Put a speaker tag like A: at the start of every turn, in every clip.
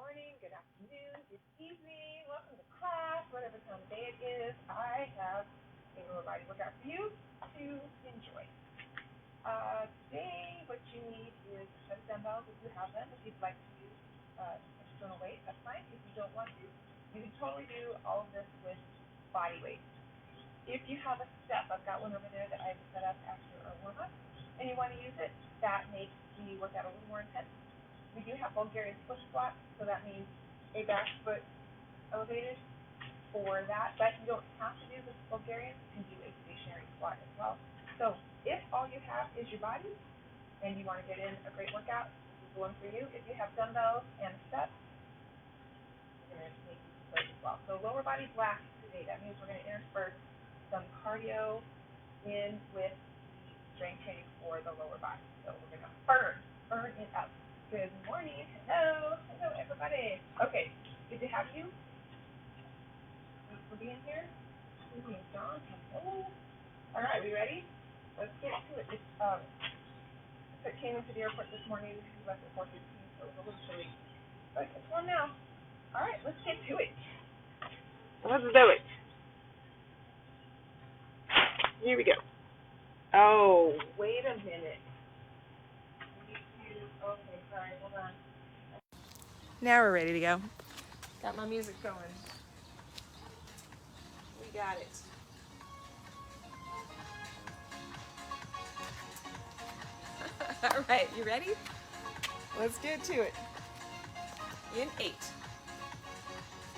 A: morning, good afternoon, good evening, welcome to class, whatever time of day it is. I have a lower body workout for you to enjoy. Today, what you need is a set of dumbbells if you have them. If you'd like to use external weight, that's fine. If you don't want to, you can totally do all of this with body weight. If you have a step, I've got one over there that I've set up after our warm-up, and you want to use it, that makes the workout a little more intense. We do have Bulgarian foot squats, so that means a back foot elevated for that, but you don't have to do the Bulgarian. You can do a stationary squat as well. So if all you have is your body and you want to get in a great workout, this is the one for you. If you have dumbbells and steps, we're going to make use of those as well. So lower body black today. That means we're going to intersperse some cardio in with the strength training for the lower body. So we're going to burn it up. Good morning. Hello everybody. Okay, good to have you. Thanks for being here. John, hello. All right, we ready? Let's get to it. I came into the airport this morning. We left at 4:15, so it was a little chilly, but it's warm now. All right, let's get to it. Let's do it. Here we go. Oh, wait a minute. Okay, sorry, hold on. Now we're ready to go. Got my music going. We got it. All right, you ready? Let's get to it. In 8.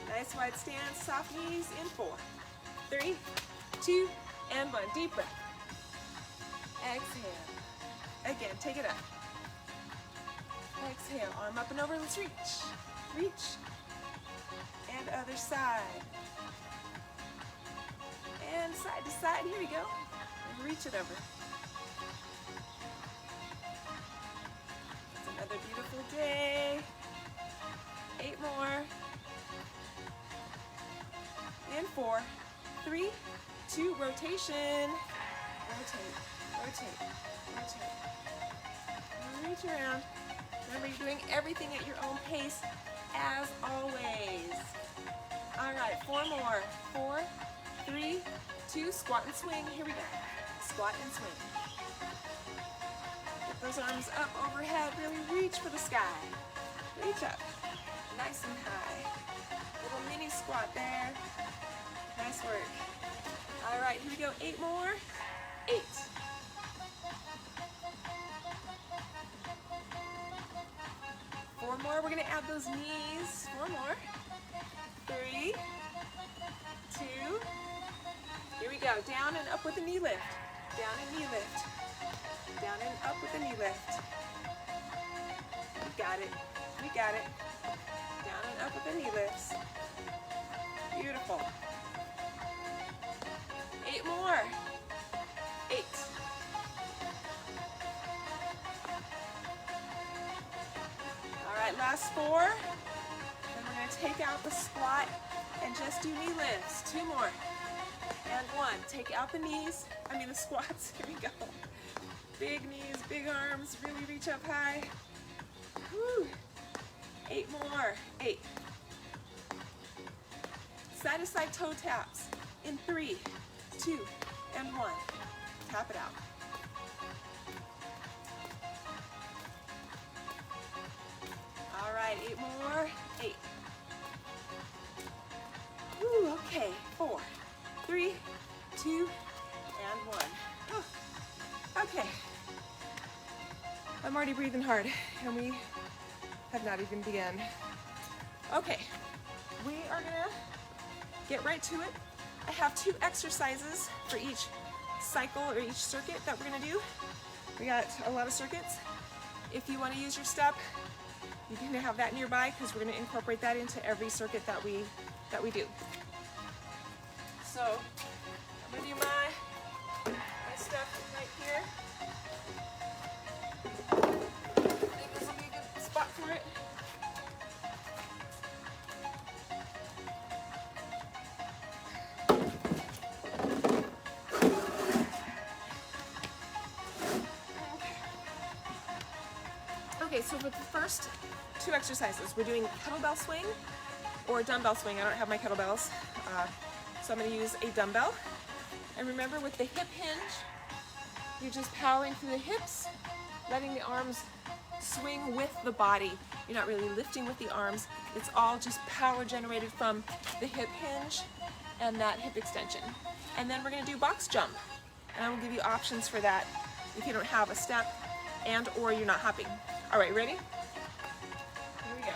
A: Nice wide stance, soft knees in 4, 3, 2, and 1. Deep breath. Exhale. Again, take it up. Exhale, arm up and over, let's reach. Reach. And other side. And side to side, here we go. And reach it over. It's another beautiful day. 8 more. And 4, 3, 2, rotation. Rotate, rotate, rotate. And reach around. Remember, you're doing everything at your own pace, as always. All right, 4 more. 4, 3, 2, squat and swing. Here we go. Squat and swing. Get those arms up overhead. Really reach for the sky. Reach up. Nice and high. Little mini squat there. Nice work. All right, here we go. 8 more. 8. 4 more. We're going to add those knees. 4 more. 3, 2. Here we go. Down and up with a knee lift. Down and knee lift. Down and up with a knee lift. We got it. We got it. Down and up with the knee lifts. Beautiful. 8 more. 8. All right, last 4. Then we're going to take out the squat and just do knee lifts. 2 more. And 1. Take out the knees. The squats. Here we go. Big knees, big arms. Really reach up high. Whew. 8 more. 8. Side to side toe taps in 3, 2, and 1. Tap it out. All right, 8 more. 8. Woo, okay. 4, 3, 2, and 1. Oh, okay. I'm already breathing hard, and we have not even begun. Okay, we are gonna get right to it. I have 2 exercises for each cycle or each circuit that we're gonna do. We got a lot of circuits. If you wanna use your step, you can have that nearby because we're gonna incorporate that into every circuit that we do. So, I'm gonna do my step right here. I think this will be a good spot for it. Okay,
B: so for the first two exercises, we're doing kettlebell swing or dumbbell swing. I don't have my kettlebells, so I'm going to use a dumbbell. And remember, with the hip hinge, you're just powering through the hips, letting the arms swing with the body. You're not really lifting with the arms. It's all just power generated from the hip hinge and that hip extension. And then we're going to do box jump. And I will give you options for that if you don't have a step and or you're not hopping. All right, ready? Here we go.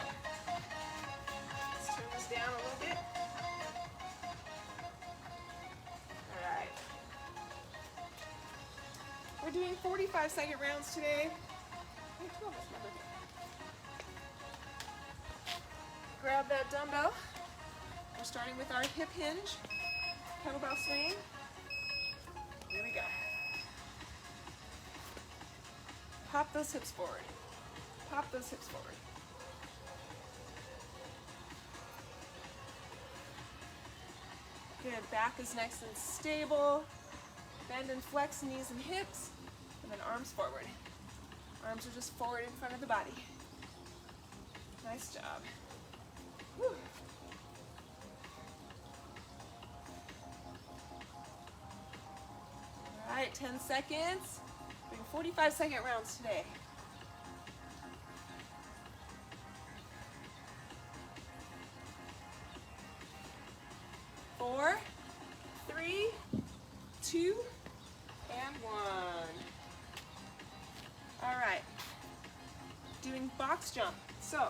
B: Let's turn this down a little bit. All right. We're doing 45-second rounds today. Grab that dumbbell. We're starting with our hip hinge, kettlebell swing. Here we go. Pop those hips forward. Pop those hips forward. Good, back is nice and stable. Bend and flex knees and hips, and then arms forward. Arms are just forward in front of the body. Nice job. Whew. All right, 10 seconds. Doing 45-second rounds today. Four, three, two, and one. All right, doing box jump. So,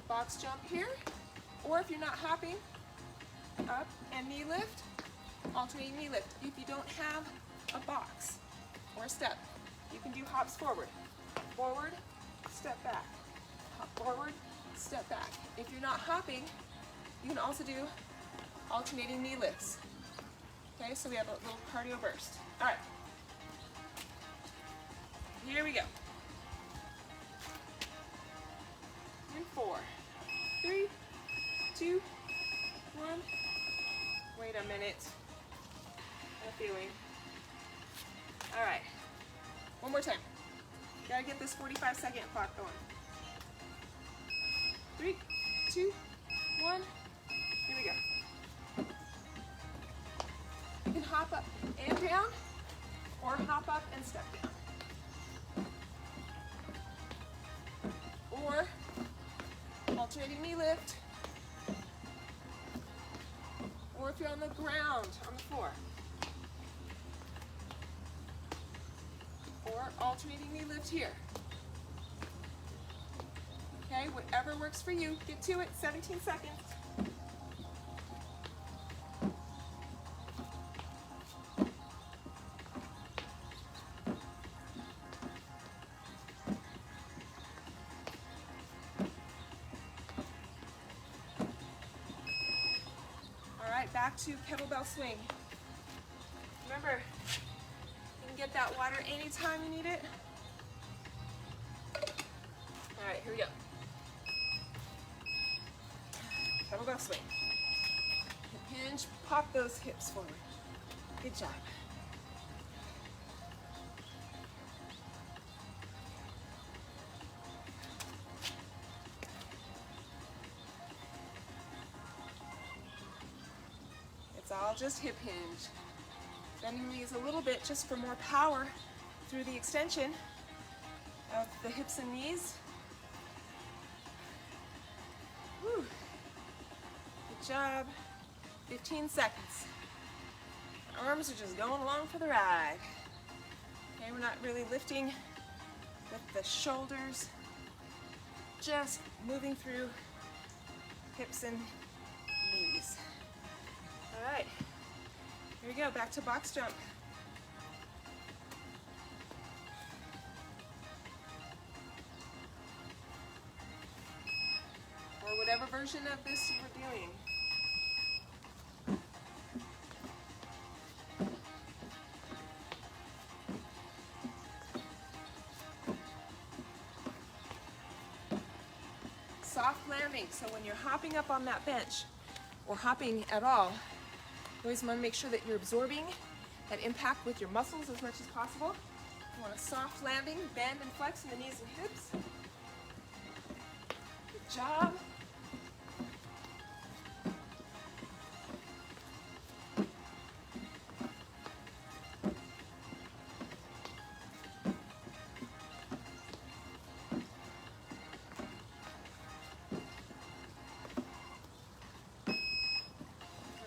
B: box jump here, or if you're not hopping, up and knee lift, alternating knee lift. If you don't have a box or a step, you can do hops forward, forward, step back, hop forward, step back. If you're not hopping, you can also do alternating knee lifts. Okay, so we have a little cardio burst. All right, here we go. And 4, 3, 2, 1. Wait a minute. I'm feeling. All right, one more time. Gotta get this 45-second clock going. 3, 2, 1. Here we go. You can hop up and down, or hop up and step down. Or alternating knee lift. Or if you're on the ground, on the floor. Or alternating knee lift here. Okay, whatever works for you. Get to it, 17 seconds. Back to kettlebell swing. Remember, you can get that water anytime you need it. All right, here we go. Kettlebell swing. Hip hinge, pop those hips forward. Good job. It's all just hip hinge. Bending the knees a little bit just for more power through the extension of the hips and knees. Whew. Good job. 15 seconds. Arms are just going along for the ride. Okay, we're not really lifting with the shoulders, just moving through hips and knees. All right, here we go, back to box jump. Or whatever version of this you were doing. Soft landing, so when you're hopping up on that bench, or hopping at all, you always want to make sure that you're absorbing that impact with your muscles as much as possible. You want a soft landing, bend and flex in the knees and hips. Good job.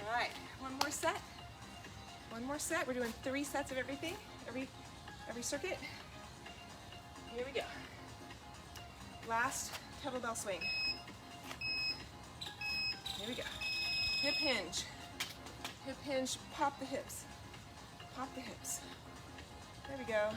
B: All right, one more set. One more set. We're doing 3 sets of everything, every circuit. Here we go. Last kettlebell swing. Here we go. Hip hinge. Hip hinge, pop the hips. Pop the hips. There we go.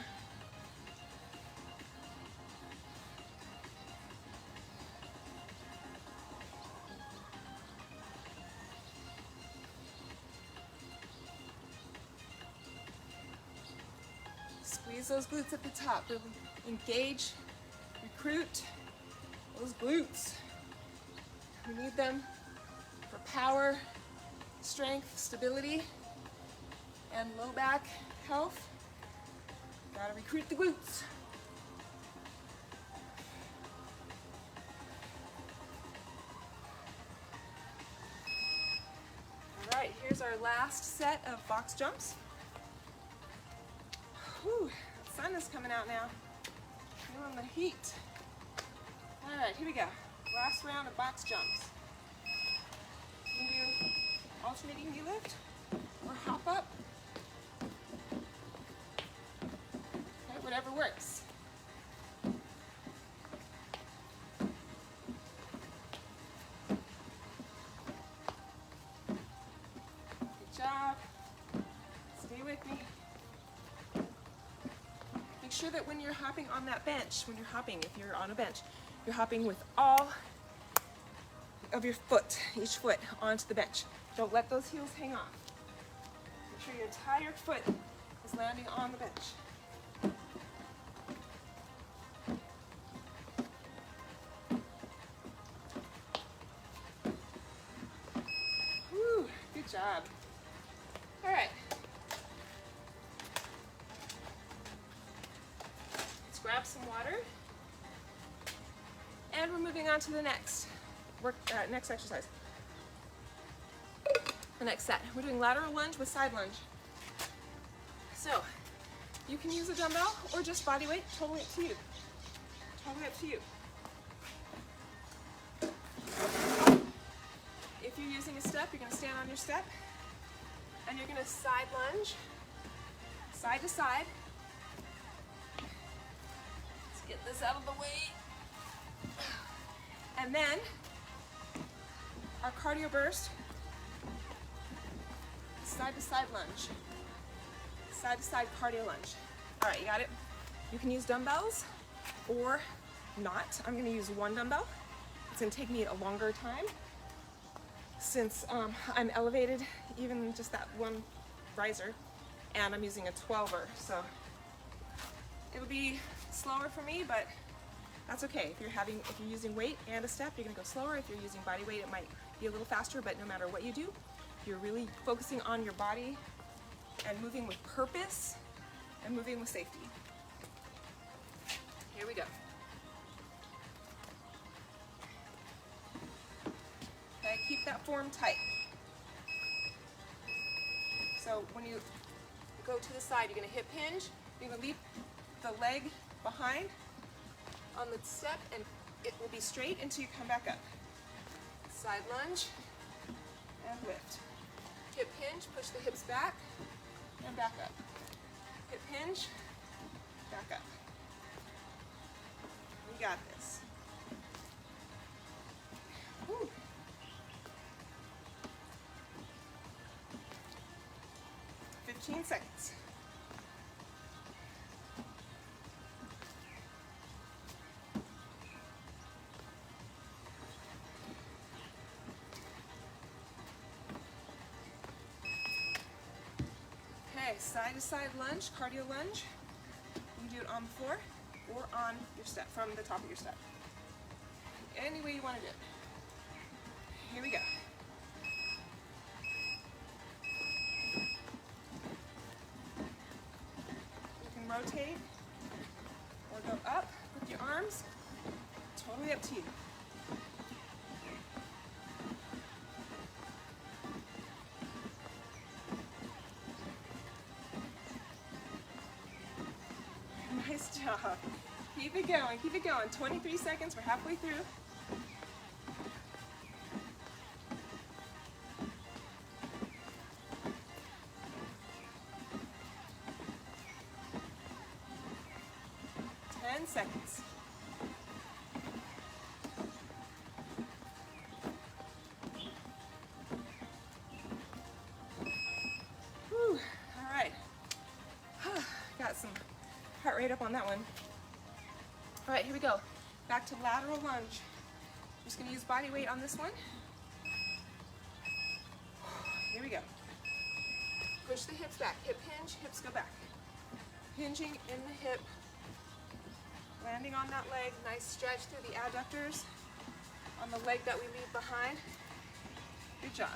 B: Squeeze those glutes at the top. Really engage, recruit those glutes. We need them for power, strength, stability, and low back health. Gotta recruit the glutes. All right, here's our last set of box jumps. Whew, the sun is coming out now. Feeling the heat. All right, here we go. Last round of box jumps. You can do alternating knee lift or hop up. Okay, whatever works. Good job. Stay with me. Make sure that when you're hopping on that bench, when you're hopping, if you're on a bench, you're hopping with all of your foot, each foot, onto the bench. Don't let those heels hang off. Make sure your entire foot is landing on the bench. Woo, good job. All right. Let's grab some water. And we're moving on to the next exercise. The next set. We're doing lateral lunge with side lunge. So, you can use a dumbbell or just body weight, totally up to you. Totally up to you. If you're using a step, you're going to stand on your step and you're going to side lunge, side to side. Let's get this out of the way. And then our cardio burst, side to side lunge, side to side cardio lunge. All right, you got it? You can use dumbbells or not. I'm going to use one dumbbell. It's going to take me a longer time since I'm elevated, even just that one riser, and I'm using a 12er. So it'll be slower for me, but that's okay. If you're using weight and a step, you're gonna go slower. If you're using body weight, it might be a little faster, but no matter what you do, you're really focusing on your body and moving with purpose and moving with safety. Here we go. Okay, keep that form tight. So when you go to the side, you're gonna hip hinge, you're gonna leap the leg behind on the step, and it will be straight until you come back up. Side lunge and lift. Hip hinge, push the hips back and back up. Hip hinge, back up. You got this. Whew. 15 seconds. Okay, side to side lunge, cardio lunge. You can do it on the floor or on your step, from the top of your step. Any way you want to do it. Here we go. You can rotate arms, totally up to you. Nice job. Keep it going, keep it going. 23 seconds, we're halfway through. Seconds. Whew. All right. Got some heart rate up on that one. All right, here we go. Back to lateral lunge. Just gonna use body weight on this one. Here we go. Push the hips back. Hip hinge, hips go back. Hinging in the hip. Landing on that leg, nice stretch through the adductors on the leg that we leave behind. Good job.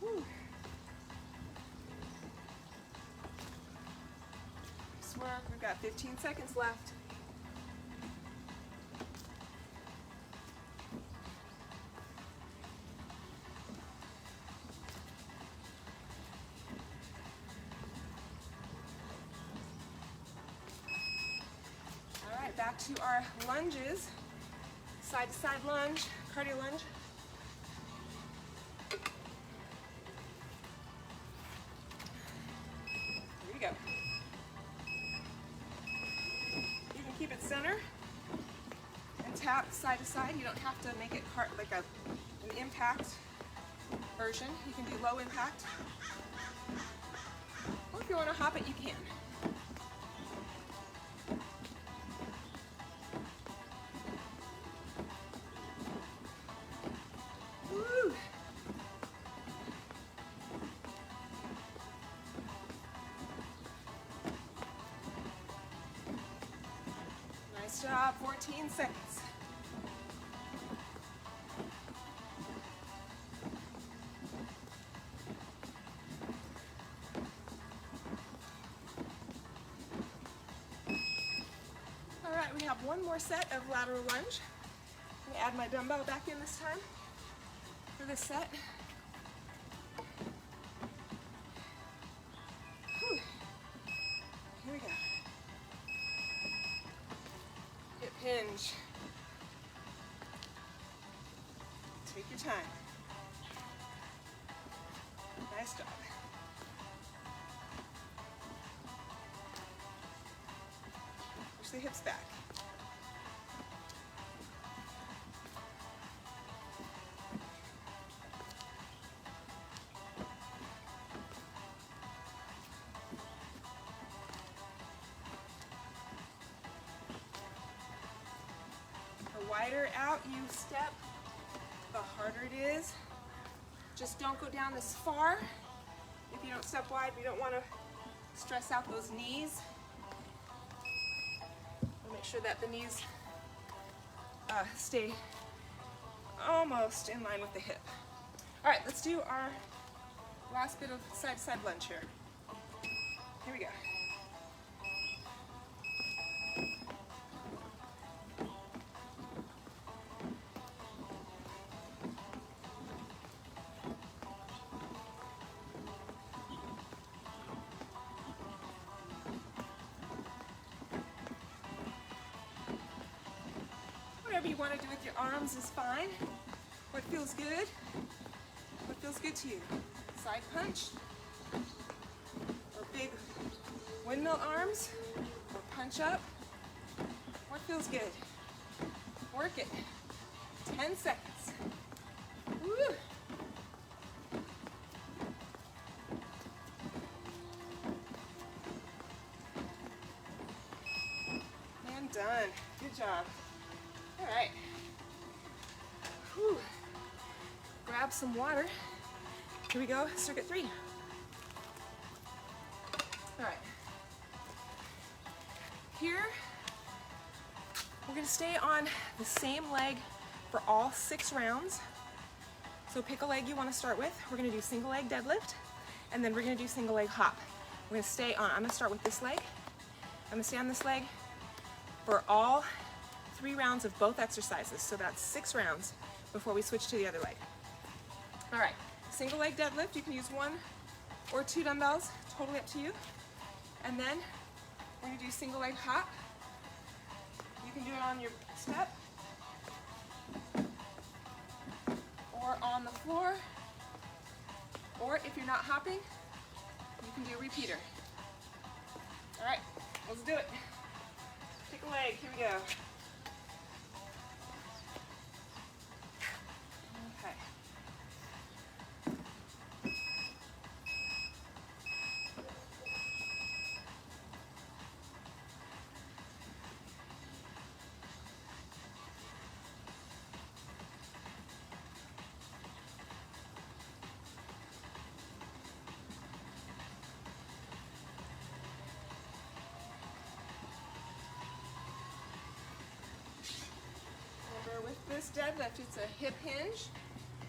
B: Whew. Nice work. We've got 15 seconds left. Back to our lunges, side to side lunge, cardio lunge. Here we go. You can keep it center and tap side to side. You don't have to make it like an impact version. You can do low impact. Or if you want to hop it, you can. Nice job, 14 seconds. All right, we have one more set of lateral lunge. I'm gonna add my dumbbell back in this time for this set. Whew. Here we go. Hip hinge. Take your time. Nice job. Push the hips back. The wider out you step, the harder it is. Just don't go down this far. If you don't step wide, we don't want to stress out those knees. We'll make sure that the knees stay almost in line with the hip. All right, let's do our last bit of side-to-side lunge here. Here we go. Whatever you want to do with your arms is fine. What feels good? What feels good to you? Side punch? Or big windmill arms? Or punch up? What feels good? Work it. 10 seconds. Woo! And done. Good job. All right. Whew. Grab some water. Here we go, circuit 3. All right. Here, we're gonna stay on the same leg for all 6 rounds. So pick a leg you want to start with. We're going to do single leg deadlift, and then we're going to do single leg hop. We're going to stay on, I'm going to start with this leg. I'm going to stay on this leg for all 3 rounds of both exercises. So that's 6 rounds before we switch to the other leg. All right, single leg deadlift, you can use 1 or 2 dumbbells, totally up to you. And then we're going to do single leg hop. You can do it on your step or on the floor, or if you're not hopping, you can do a repeater. All right, let's do it. Pick a leg, here we go. Okay. Remember, with this deadlift, it's a hip hinge.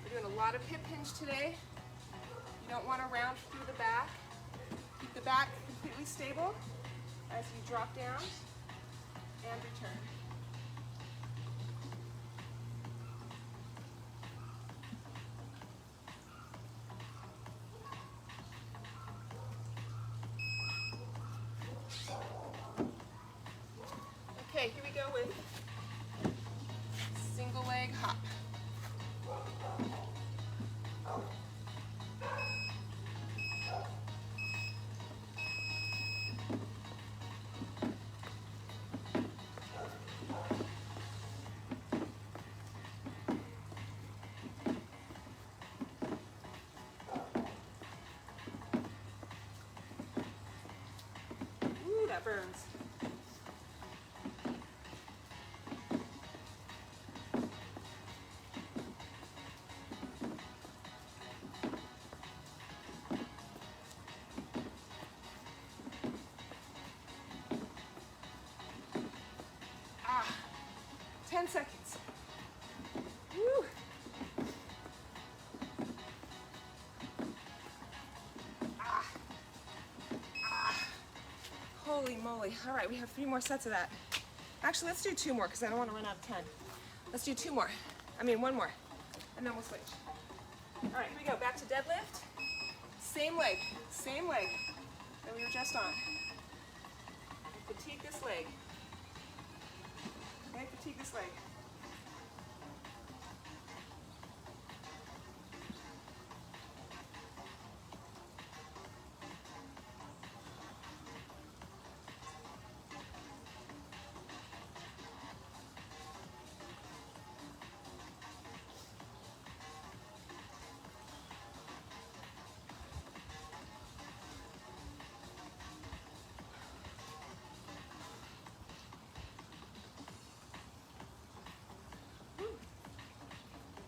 B: We're doing a lot of hip hinge today. You don't want to round through the back. Keep the back completely stable as you drop down and return. Okay, here we go with single leg hop. Ooh, that burns. Ah, 10 seconds. Woo. Ah. Ah. Holy moly. All right, we have 3 more sets of that. Actually, let's do 2 more because I don't want to run out of 10. Let's do 2 more. I mean, 1 more. And then we'll switch. All right, here we go. Back to deadlift. Same leg that we were just on. Fatigue this leg. Okay, fatigue this leg.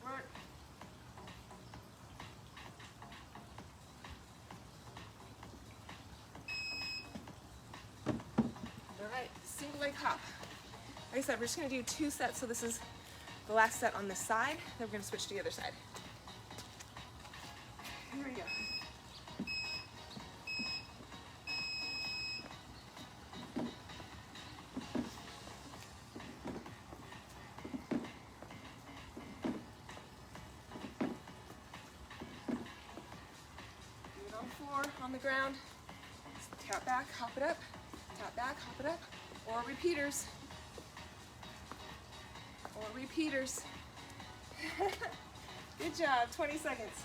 B: Work. All right, single leg hop. Like I said, we're just gonna do 2 sets, so this is the last set on this side, then we're gonna switch to the other side. Here we go. Do it on the floor, on the ground. Tap back, hop it up. Tap back, hop it up. Or repeaters. Or repeaters. Good job, 20 seconds.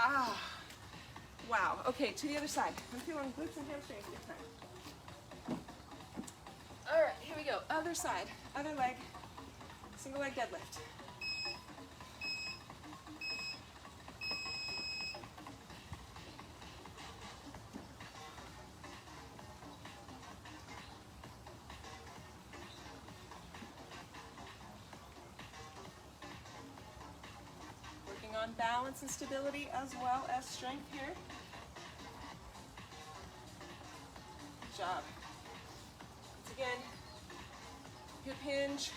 B: Ah, wow. Okay, to the other side. I'm feeling glutes and hamstrings this time. All right, here we go. Other side, other leg, single leg deadlift. on balance and stability as well as strength here. Good job. Once again, hip hinge.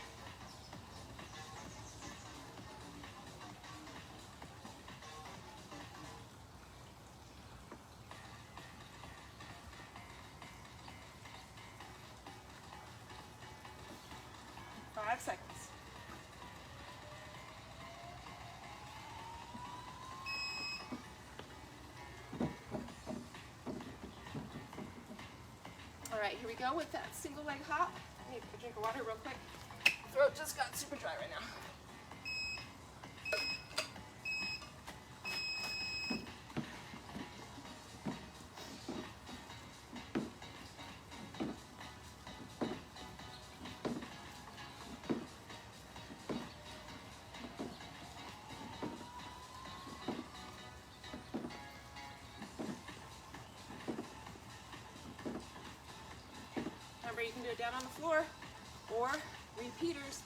B: Five seconds. All right, here we go with that single leg hop. I need a drink of water real quick. Throat just got super dry right now. Remember, you can do it down on the floor or repeaters.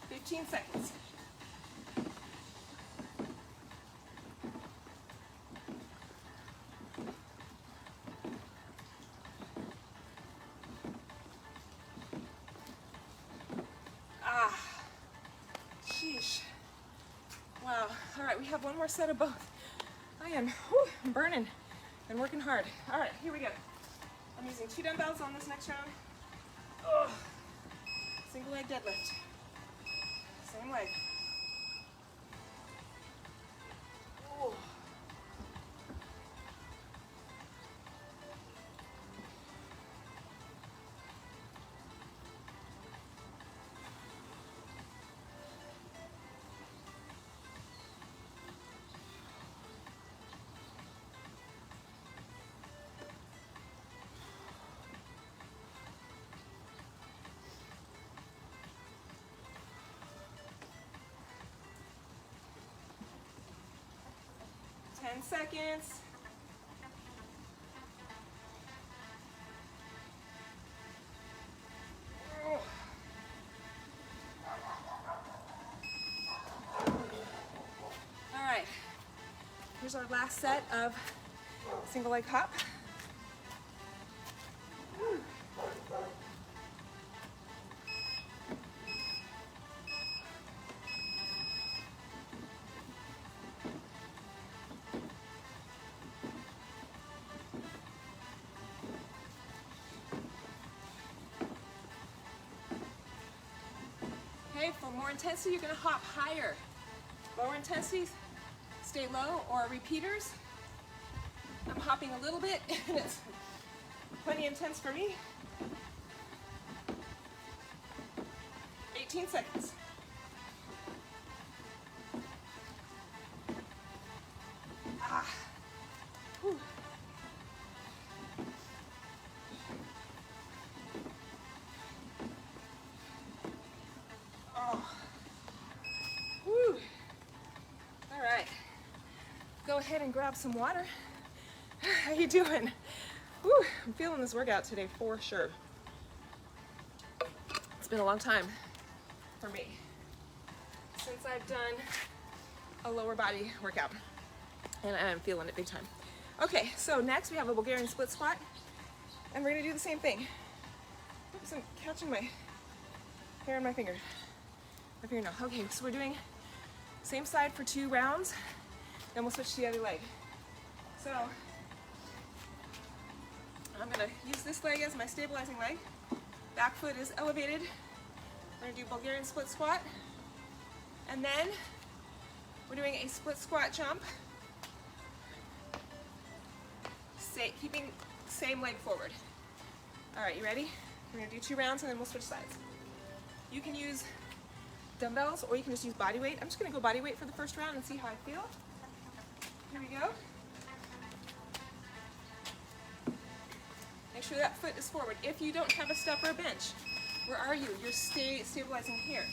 B: 15 seconds. Sheesh. Wow. All right, we have one more set of both. I'm burning and working hard. All right, here we go. I'm using 2 dumbbells on this next round. Ugh. Single leg deadlift. Same leg. Ooh. Ten seconds. All right, here's our last set of single leg hop. Okay, for more intensity, you're gonna hop higher. Lower intensity, stay low, or repeaters. I'm hopping a little bit, and it's plenty intense for me. 18 seconds. Whew. Whew. All right, go ahead and grab some water. How you doing? Whew. I'm feeling this workout today for sure. It's been a long time for me since I've done a lower body workout, and I'm feeling it big time. Okay, so next we have a Bulgarian split squat, and we're gonna do the same thing. Oops, I'm catching my hair on my finger. My fingernail. Okay, so we're doing same side for 2 rounds, then we'll switch to the other leg. So I'm gonna use this leg as my stabilizing leg. Back foot is elevated. We're gonna do Bulgarian split squat, and then we're doing a split squat jump. Keeping same leg forward. All right, you ready? We're gonna do 2 rounds and then we'll switch sides. You can use dumbbells or you can just use body weight. I'm just gonna go body weight for the first round and see how I feel. Here we go. Make sure that foot is forward. If you don't have a step or a bench, where are you? You're stabilizing here.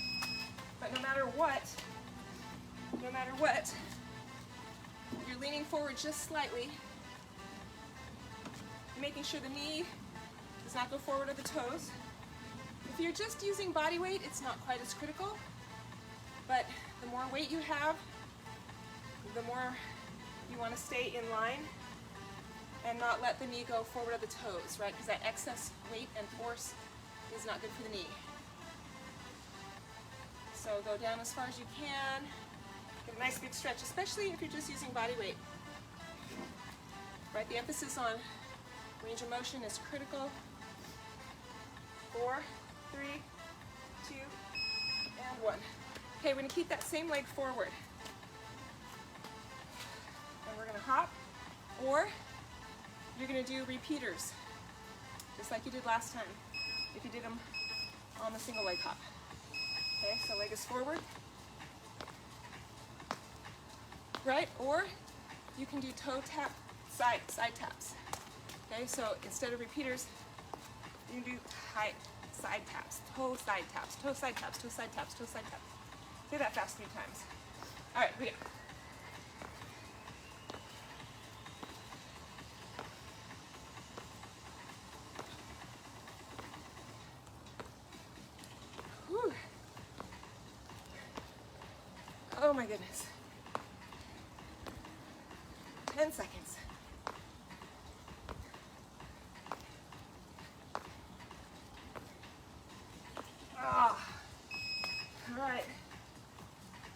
B: But no matter what, you're leaning forward just slightly, making sure the knee does not go forward at the toes. If you're just using body weight, it's not quite as critical. But the more weight you have, the more you want to stay in line and not let the knee go forward of the toes, right? Because that excess weight and force is not good for the knee. So go down as far as you can. Get a nice big stretch, especially if you're just using body weight. Right, the emphasis on range of motion is critical. 4, 3, 2, and 1. Okay, we're going to keep that same leg forward. And we're going to hop, or you're going to do repeaters, just like you did last time, if you did them on the single leg hop. Okay, so leg is forward. Right, or you can do toe tap, side taps. Okay, so instead of repeaters, you can do side taps, toe side taps, toe side taps, toe side taps, toe side taps. Say that fast 3 times. All right, we go. Whew. Oh my goodness. 10 seconds. All right.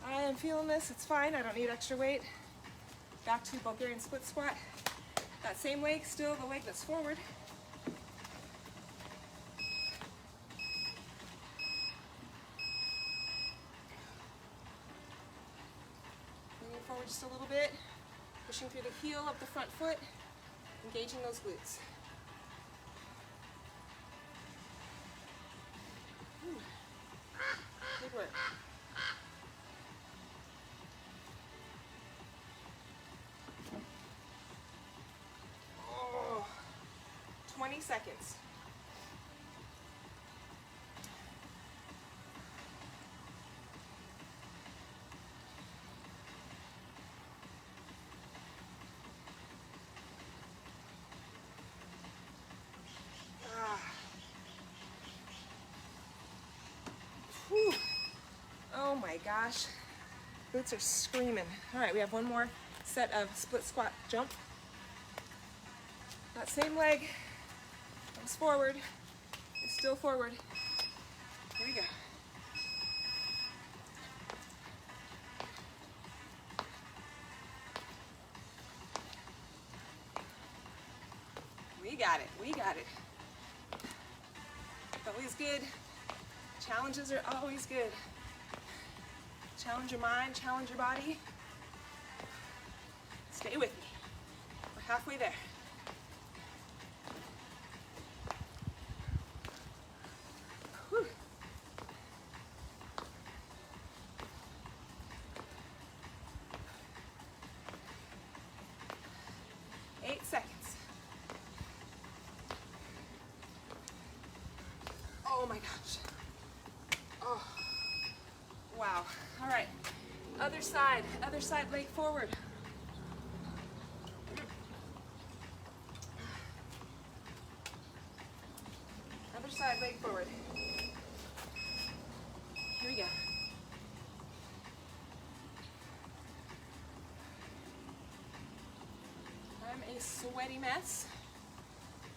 B: I am feeling this. It's fine. I don't need extra weight. Back to Bulgarian split squat. That same leg, still the leg that's forward. Leaning forward just a little bit. Pushing through the heel of the front foot. Engaging those glutes. Good work. Oh, 20 seconds. Whew. Oh my gosh, glutes are screaming. All right, we have one more set of split squat jump. That same leg comes forward, it's still forward. Here we go. We got it, we got it. It's always good. Challenges are always good. Challenge your mind, challenge your body. Stay with me. We're halfway there. Whew. Eight seconds. Oh my gosh. Oh, wow. All right, other side leg forward. Other side leg forward. Here we go. I'm a sweaty mess,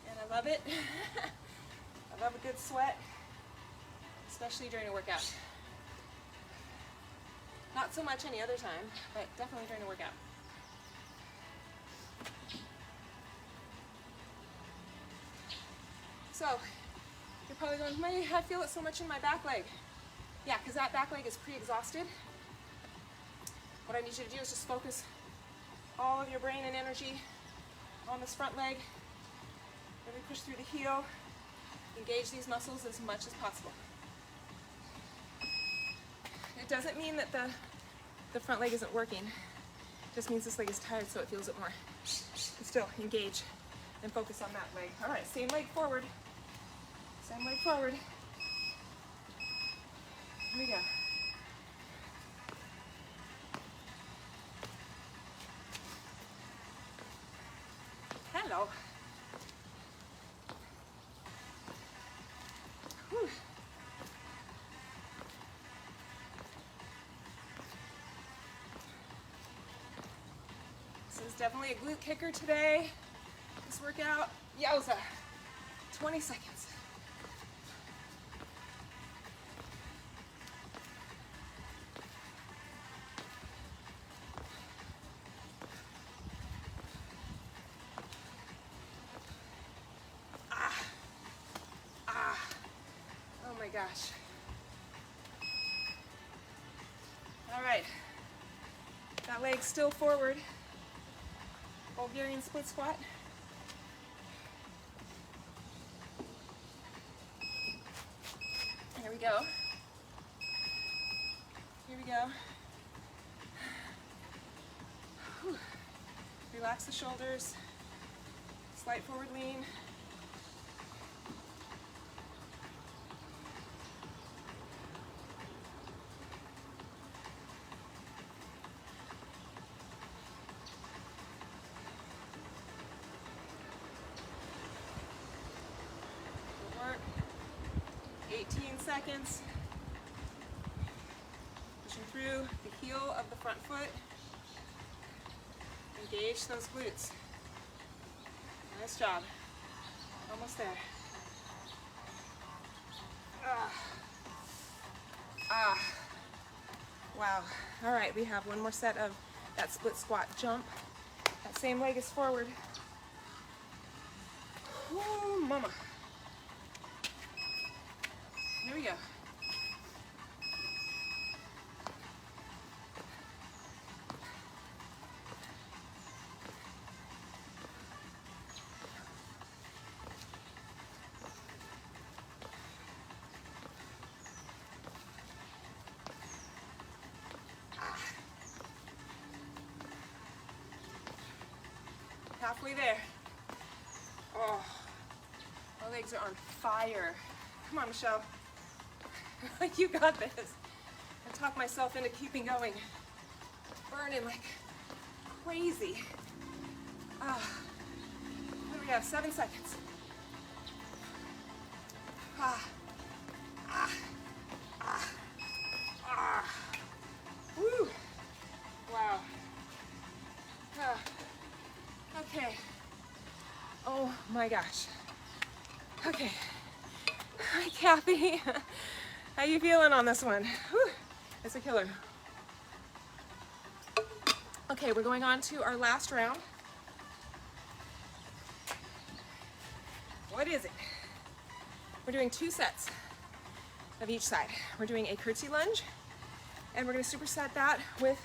B: and I love it. I love a good sweat, especially during a workout. Not so much any other time, but definitely during a workout. So, you're probably going, I feel it so much in my back leg. Yeah, because that back leg is pre-exhausted. What I need you to do is just focus all of your brain and energy on this front leg. Really push through the heel. Engage these muscles as much as possible. It doesn't mean that the front leg isn't working. It just means this leg is tired, so it feels it more. But still, engage and focus on that leg. All right, same leg forward. Same leg forward. Here we go. Hello. Whew. This is definitely a glute kicker today. This workout, yowza, 20 seconds. Oh my gosh. All right, that leg still forward. Bulgarian split squat. Here we go. Here we go. Whew. Relax the shoulders. Slight forward lean. Work. 18 seconds. Pushing through the heel of the front foot. Engage those glutes. Nice job. Almost there. Wow. All right, we have one more set of that split squat jump. That same leg is forward. Ooh, mama. Here we go. Halfway there. Oh, my legs are on fire. Come on, Michelle. You got this. I talked myself into keeping going. Burning like crazy. Here we have 7 seconds. Woo. Wow. Okay. Oh my gosh. Okay. Hi, Kathy. How you feeling on this one? Whew. It's a killer. Okay, we're going on to our last round. What is it? We're doing 2 sets of each side. We're doing a curtsy lunge, and we're going to superset that with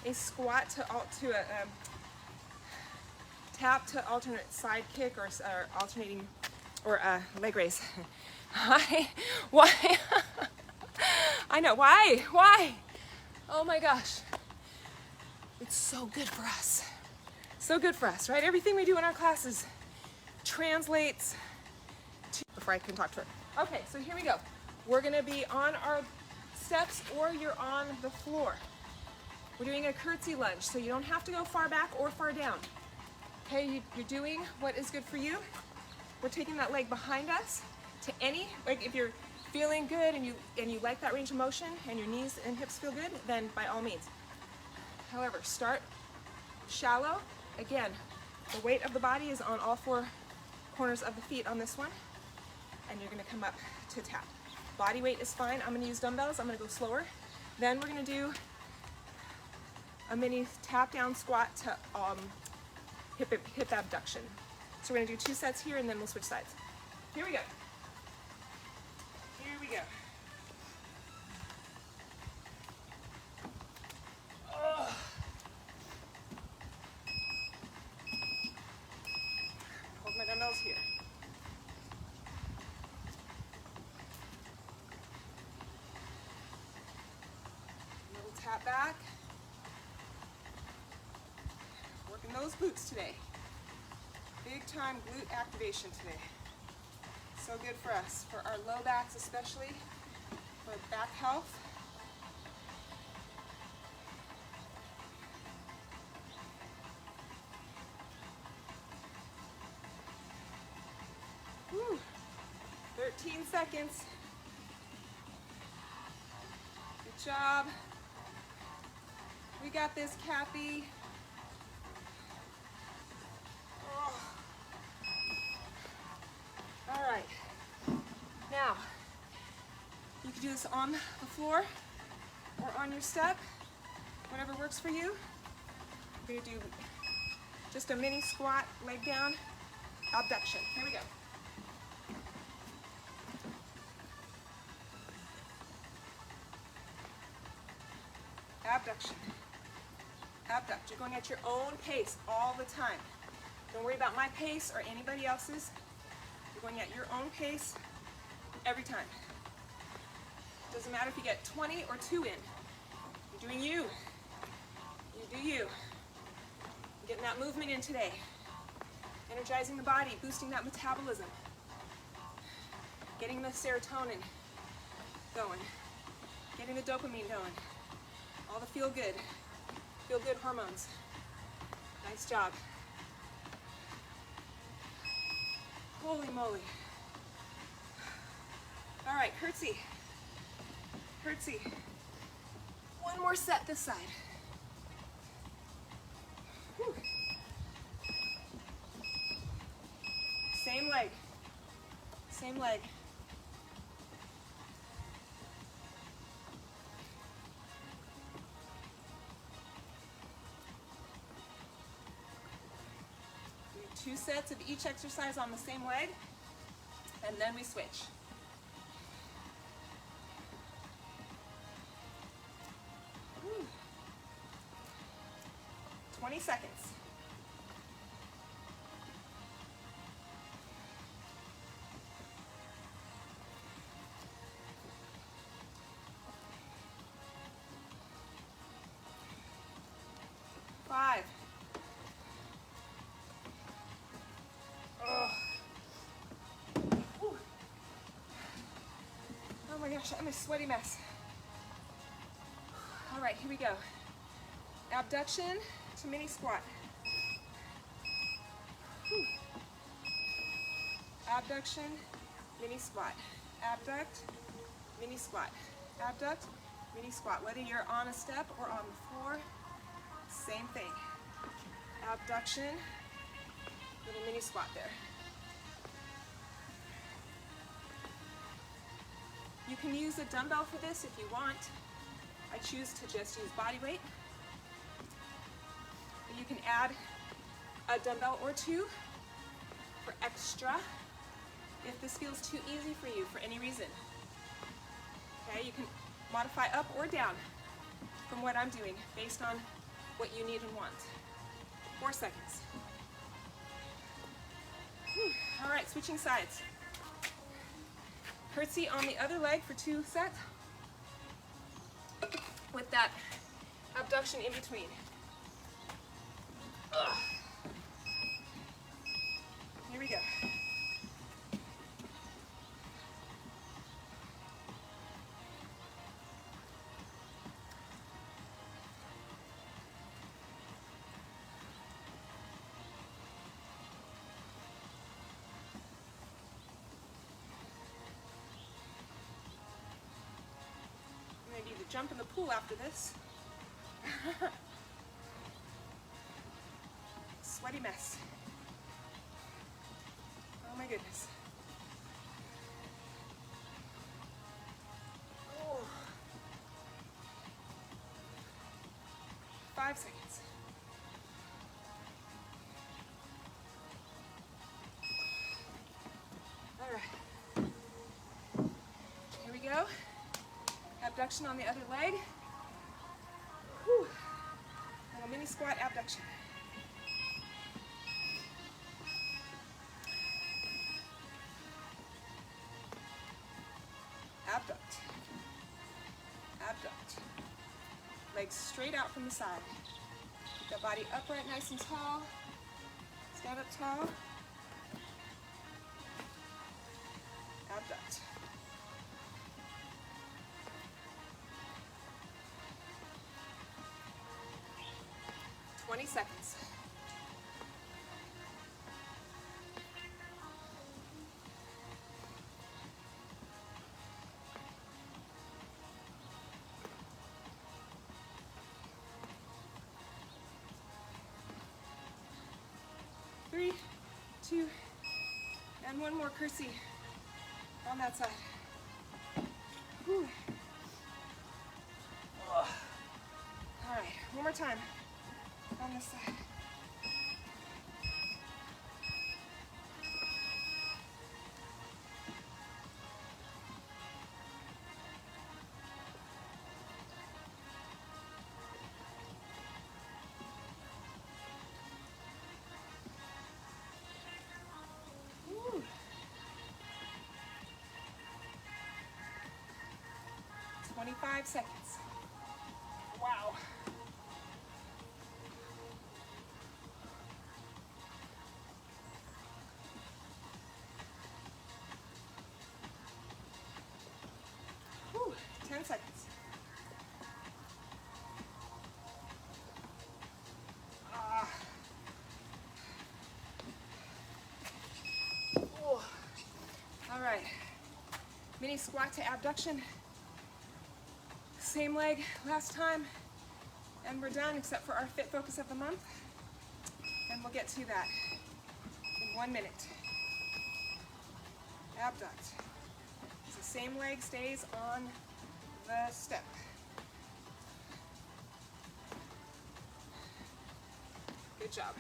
B: a squat to tap to alternate side kick or alternating or leg raise. Why? I know, why? Oh my gosh. It's so good for us. So good for us, right? Everything we do in our classes translates to, before I can talk to her. Okay, so here we go. We're gonna be on our steps or you're on the floor. We're doing a curtsy lunge, so you don't have to go far back or far down. Okay, you're doing what is good for you. We're taking that leg behind us to any, like if you're feeling good and you like that range of motion and your knees and hips feel good, then by all means. However, start shallow. Again, the weight of the body is on all 4 corners of the feet on this one, and you're gonna come up to tap. Body weight is fine. I'm gonna use dumbbells. I'm gonna go slower. Then we're gonna do a mini tap down squat to hip abduction. So we're gonna do 2 sets here and then we'll switch sides. Here we go. Here we go. Oh. Hold my dumbbells here. Little tap back. Working those glutes today. Big time glute activation today. So good for us, for our low backs especially, for back health. Whew. 13 seconds. Good job. We got this, Kathy. All right. Now, you can do this on the floor or on your step, whatever works for you. We're gonna do just a mini squat, leg down, abduction. Here we go. Abduction. Abduct. You're going at your own pace all the time. Don't worry about my pace or anybody else's. You're going at your own pace every time. Doesn't matter if you get 20 or 2 in. You're doing you. You do you. You're getting that movement in today. Energizing the body, boosting that metabolism. Getting the serotonin going. Getting the dopamine going. All the feel good hormones. Nice job. Holy moly. All right, curtsy. Curtsy. One more set this side. Whew. Same leg. Same leg. We do 2 sets of each exercise on the same leg, and then we switch. Whew. 20 seconds. Five. Oh. Oh my gosh, I'm a sweaty mess. All right, here we go. Abduction to mini squat. Whew. Abduction, mini squat. Abduct, mini squat. Abduct, mini squat. Whether you're on a step or on the floor, same thing. Abduction, little mini squat there. You can use a dumbbell for this if you want. I choose to just use body weight. But you can add a dumbbell or 2 for extra if this feels too easy for you for any reason. Okay, you can modify up or down from what I'm doing based on what you need and want. 4 seconds. Whew. All right, switching sides. Curtsy on the other leg for 2 sets with that abduction in between. Ugh. Here we go. I need to jump in the pool after this. Sweaty mess. Oh my goodness. Oh. 5 seconds. All right. Here we go. Abduction on the other leg. Whew. Little mini squat abduction. Abduct. Abduct. Legs straight out from the side. Keep that body upright, nice and tall. Stand up tall. Abduct. Twenty seconds. Three. 2, and one more, Kersey, on that side. Whew. All right, one more time on this side. Woo. 25 seconds. Wow. Whew, 10 seconds. All right, mini squat to abduction. Same leg last time, and we're done except for our fit focus of the month. And we'll get to that in 1 minute. Abduct. So same leg stays on the step. Good job.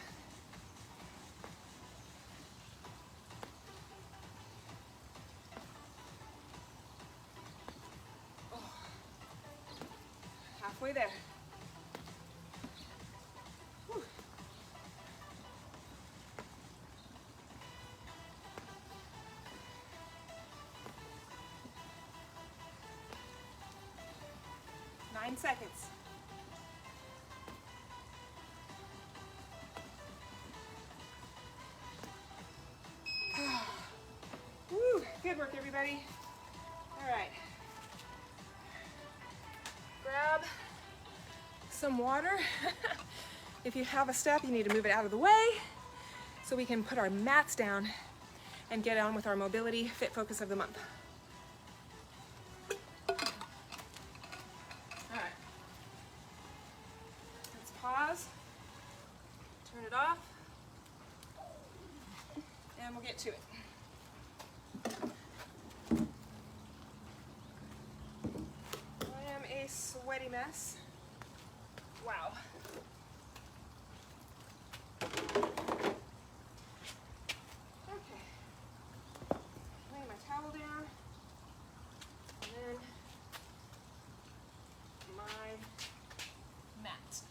B: Oh. Halfway there. Whew. Nine seconds. Woo, good work, everybody. All right. Grab some water. If you have a step, you need to move it out of the way so we can put our mats down and get on with our mobility fit focus of the month. All right. Let's pause, turn it off, and we'll get to it. I am a sweaty mess. Wow. Okay. Lay my towel down, and then my mat.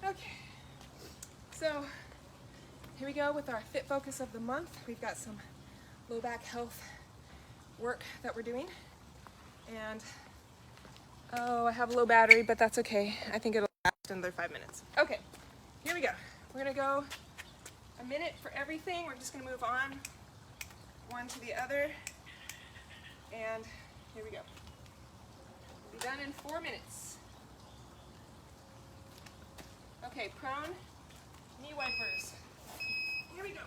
B: Okay, so here we go with our fit focus of the month. We've got some low back health work that we're doing, and oh, I have low battery, but that's okay. I think it'll last another 5 minutes. Okay, here we go. We're gonna go a minute for everything. We're just gonna move on one to the other, and here we go. We'll be done in 4 minutes. Okay, prone, knee wipers. Here we go.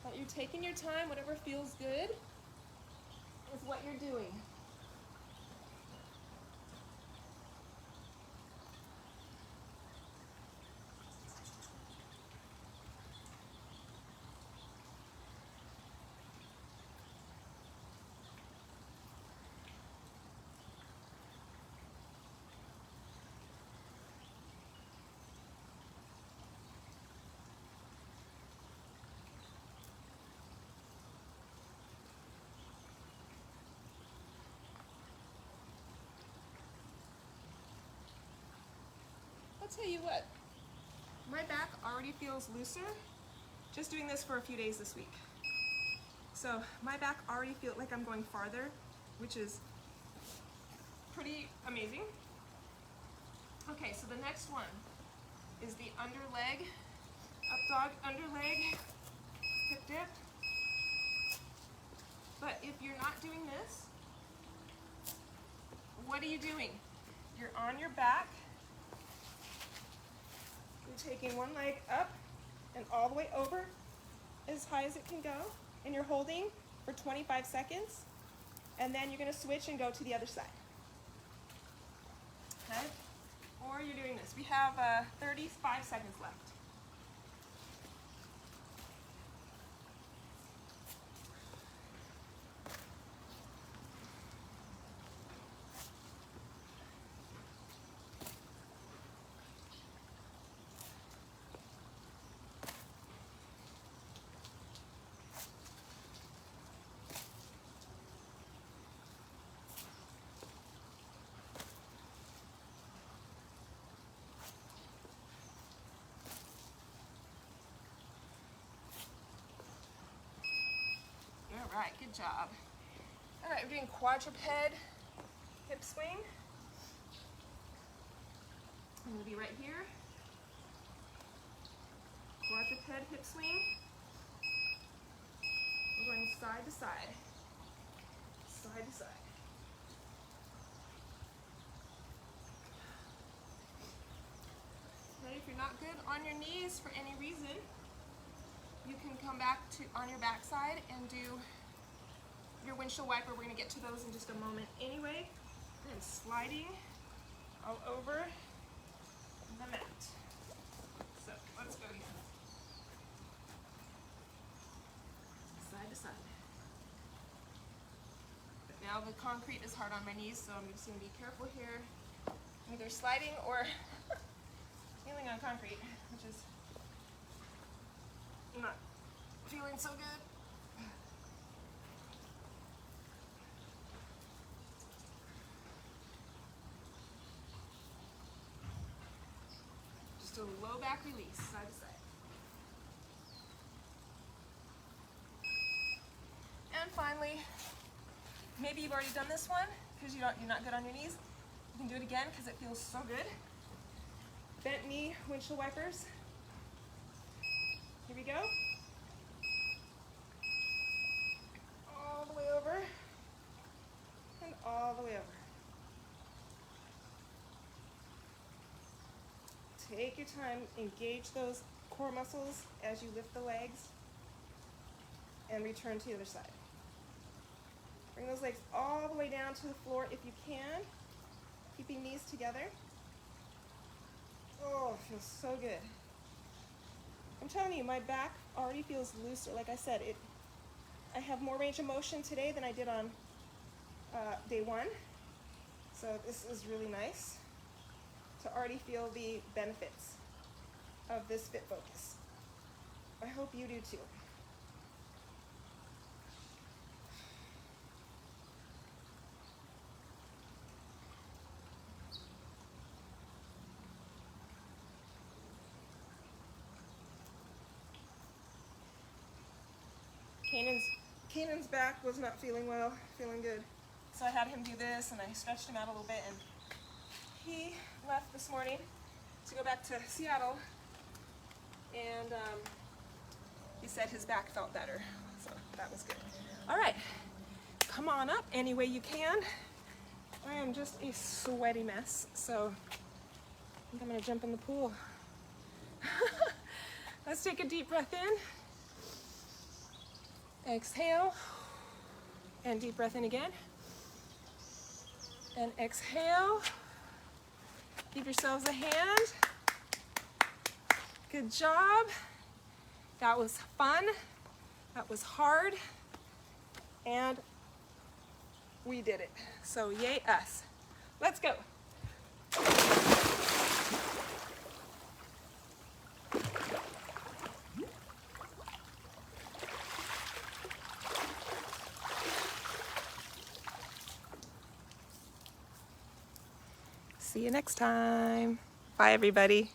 B: But you're taking your time, whatever feels good is what you're doing. I'll tell you what, my back already feels looser just doing this for a few days this week. So my back already feels like I'm going farther, which is pretty amazing. Okay, so the next one is the under leg, up dog, under leg, hip dip. But if you're not doing this, what are you doing? You're on your back. You're taking one leg up and all the way over as high as it can go, and you're holding for 25 seconds, and then you're going to switch and go to the other side. Okay? Or you're doing this. We have 35 seconds left. All right, good job. All right, we're doing quadruped hip swing. I'm going to be right here. Quadruped hip swing. We're going side to side. Side to side. Okay, if you're not good on your knees for any reason, you can come back to on your backside and do your windshield wiper. We're going to get to those in just a moment anyway. And sliding all over the mat. So let's go here. Side to side. But now the concrete is hard on my knees, so I'm just going to be careful here. Either sliding or kneeling on concrete, which is not feeling so good. Just a low back release, side to side. And finally, maybe you've already done this one because you're not good on your knees. You can do it again because it feels so good. Bent knee windshield wipers. Here we go. All the way over and all the way over. Take your time, engage those core muscles as you lift the legs and return to the other side. Bring those legs all the way down to the floor if you can, keeping knees together. Oh, it feels so good. I'm telling you, my back already feels looser. Like I said, I have more range of motion today than I did on day one. So this is really nice to already feel the benefits of this Fit Focus. I hope you do too. Kanan's back was not feeling well, feeling good. So I had him do this and I stretched him out a little bit, and he left this morning to go back to Seattle, and he said his back felt better, so that was good. All right, come on up any way you can. I am just a sweaty mess, so I think I'm gonna jump in the pool. Let's take a deep breath in. Exhale, and deep breath in again. And exhale. Give yourselves a hand. Good job. That was fun. That was hard. And we did it. So yay us. Let's go. See you next time. Bye, everybody.